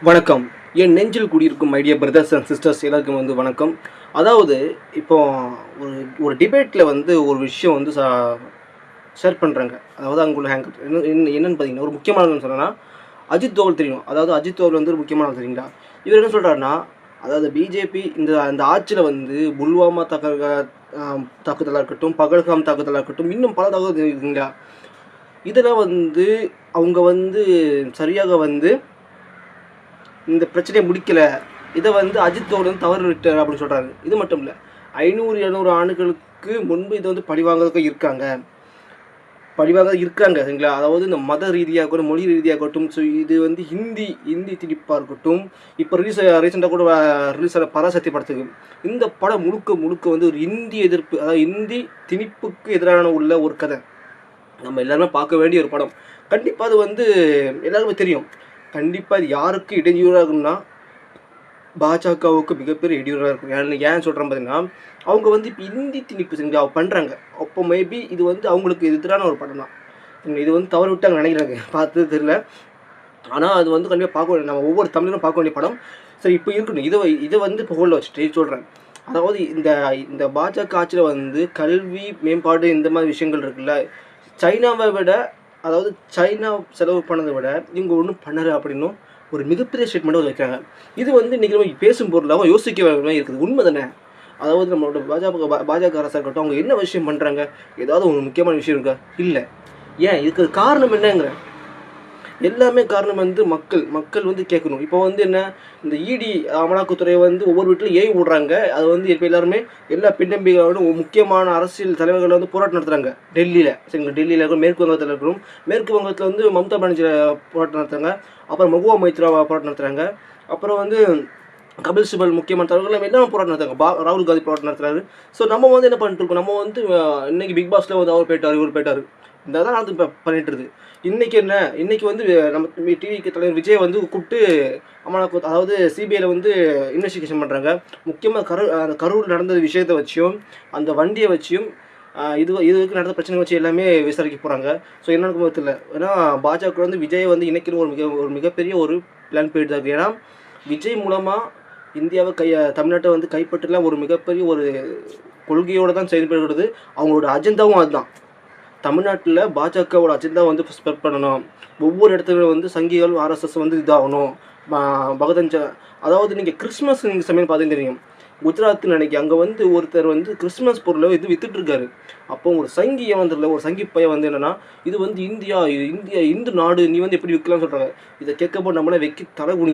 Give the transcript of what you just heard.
வணக்கம். என் நெஞ்சில் குடியிருக்கும் my dear brothers and sisters எல்லாருக்கும் வணக்கம். அதாவது இப்போ ஒரு ஒரு டிபேட்டில் ஒரு விஷயம் ஷேர் பண்ணுறாங்க. அதாவது அங்குள்ள என்னன்னு பார்த்தீங்கன்னா, ஒரு முக்கியமானதுன்னு சொன்னேன்னா, அஜித் தோவல் தெரியும். அதாவது அஜித் தோவல் ஒரு முக்கியமானது தெரியுங்களா? இவர் என்ன சொல்கிறாருன்னா, அதாவது பிஜேபி இந்த ஆட்சியில் புல்வாமா தாக்குதலாக இருக்கட்டும், பகல்காம் தாக்குதலாக இருக்கட்டும், இன்னும் பல தாக்குதல் இருக்குங்களா? இதில் அவங்க சரியாக இந்த பிரச்சனையை முடிக்கலை. இதை அஜித் தோவல் தவறு விட்டார் அப்படின்னு சொல்கிறாரு. இது மட்டும் இல்லை, 500-700 ஆண்டுகளுக்கு முன்பு இது பழிவாங்க இருக்காங்க சரிங்களா? அதாவது இந்த மத ரீதியாகட்டும், மொழி ரீதியாகட்டும், ஸோ இது ஹிந்தி திணிப்பாக இருக்கட்டும். இப்போ ரீசெண்டாக கூட ரிலீஸ் ஆன பராசக்தி படத்துக்கு இந்த படம் முழுக்க ஒரு இந்தி எதிர்ப்பு, அதாவது இந்தி திணிப்புக்கு எதிரான உள்ள ஒரு கதை. நம்ம எல்லாருமே பார்க்க வேண்டிய ஒரு படம். கண்டிப்பாக அது எல்லாருமே தெரியும். கண்டிப்பாக இது யாருக்கு இடையூறாக இருக்கும்னா, பாஜகவுக்கு மிகப்பெரிய இடையூறாக இருக்கும். ஏன் சொல்கிறேன் பார்த்தீங்கன்னா, அவங்க இப்போ இந்தி திணிப்பு செஞ்சு பண்ணுறாங்க. அப்போ மேபி இது அவங்களுக்கு எதிரான ஒரு படம் தான். இது தவறு விட்டாங்க நினைக்கிறாங்க, பார்த்து தெரியல. ஆனால் அது கண்டிப்பாக பார்க்க வேண்டிய, நம்ம ஒவ்வொரு தமிழரும் பார்க்க வேண்டிய படம். சரி, இப்போ இருக்கணும். இதை இப்போ ஹோல்டில் வச்சுட்டு சொல்கிறேன். அதாவது இந்த பாஜக ஆட்சியில் கல்வி மேம்பாடு இந்த மாதிரி விஷயங்கள் இருக்குல்ல, சைனாவை விட, அதாவது சைனா செலவு பண்ணதை விட இவங்க ஒன்றும் பண்ணலை அப்படின்னும் ஒரு மிகப்பெரிய ஸ்டேட்மெண்ட்டு வைக்கிறாங்க. இது இன்றைக்கி நம்ம பேசும் பொருளாக யோசிக்க வேண்டிய இருக்குது. உண்மை தானே? அதாவது நம்மளோட பாஜக அரசாக இருக்கட்டும், அவங்க என்ன விஷயம் பண்ணுறாங்க? ஏதாவது ஒரு முக்கியமான விஷயம் இருக்கா? இல்லை. ஏன் இதுக்கு காரணம் என்னங்கிற எல்லாமே காரணம் மக்கள் கேட்கணும். இப்போ என்ன, இந்த இடி அமலாக்கத்துறை ஒவ்வொரு வீட்டிலும் ஏவி விடுறாங்க. அது இப்போ எல்லாருமே எல்லா பின்னம்பிகளோட முக்கியமான அரசியல் தலைவர்கள் போராட்டம் நடத்துகிறாங்க டெல்லியில். சரிங்களா? டெல்லியில் இருக்கிற மேற்கு வங்கத்தில் இருக்கிறோம். மேற்கு வங்கத்தில் மம்தா பானர்ஜி போராட்டம் நடத்துகிறாங்க. அப்புறம் மகுவா மைத்ரா போராட்டம் நடத்துகிறாங்க. அப்புறம் கபில் சிபல் முக்கியமான தலைவர்கள் எல்லாம் போராட்டம் நடத்துறாங்க. ராகுல் காந்தி போராட்டம் நடத்துறாரு. ஸோ நம்ம என்ன பண்ணிட்டு இருக்கோம், நம்ம இன்னைக்கு பிக் பாஸில் அவர் போயிட்டார், இவர் போயிட்டார், இந்த தான் நடந்து இப்போ பண்ணிட்டு இருக்குது. இன்றைக்கி நம்ம டிவிக்கு தலைவர் விஜய் கூப்பிட்டு அமலாக்க, அதாவது சிபிஐயில் இன்வெஸ்டிகேஷன் பண்ணுறாங்க. முக்கியமாக அந்த கரூர் நடந்த விஷயத்தை வச்சியும், அந்த வண்டியை வச்சியும், இதுக்கு நடந்த பிரச்சனை வச்சு எல்லாமே விசாரிக்க போகிறாங்க. ஸோ என்ன நடக்கும் தெரியல. ஏன்னா பாஜக விஜய் இன்றைக்கி ஒரு மிகப்பெரிய ஒரு பிளான் போயிட்டு இருக்கு. ஏன்னா விஜய் மூலமாக இந்தியாவை தமிழ்நாட்டை கைப்பற்றலாம் ஒரு மிகப்பெரிய ஒரு கொள்கையோடு தான் செயல்படுகிறது. அவங்களோட அஜெண்டாவும் அதுதான். தமிழ்நாட்டில் பாஜகவோட அஜெண்டா ஸ்ப்ரெட் பண்ணணும். ஒவ்வொரு இடத்துல சங்கிகள் ஆர்எஸ்எஸ் இதாகணும். பகதஞ்ச, அதாவது நீங்கள் கிறிஸ்மஸ் சமயம் பார்த்தீங்கன்னு தெரியும். குஜராத்தில் நினைக்கி அங்கே ஒருத்தர் கிறிஸ்மஸ் பொருளை வித்துட்ருக்காரு. அப்போ ஒரு சங்கியை ஒரு சங்கி பையன் என்னென்னா, இது இந்தியா இந்து நாடு, நீ எப்படி விற்கலாம்னு சொல்கிறாங்க. இதை கேட்கப்போ நம்மளே தலை குனி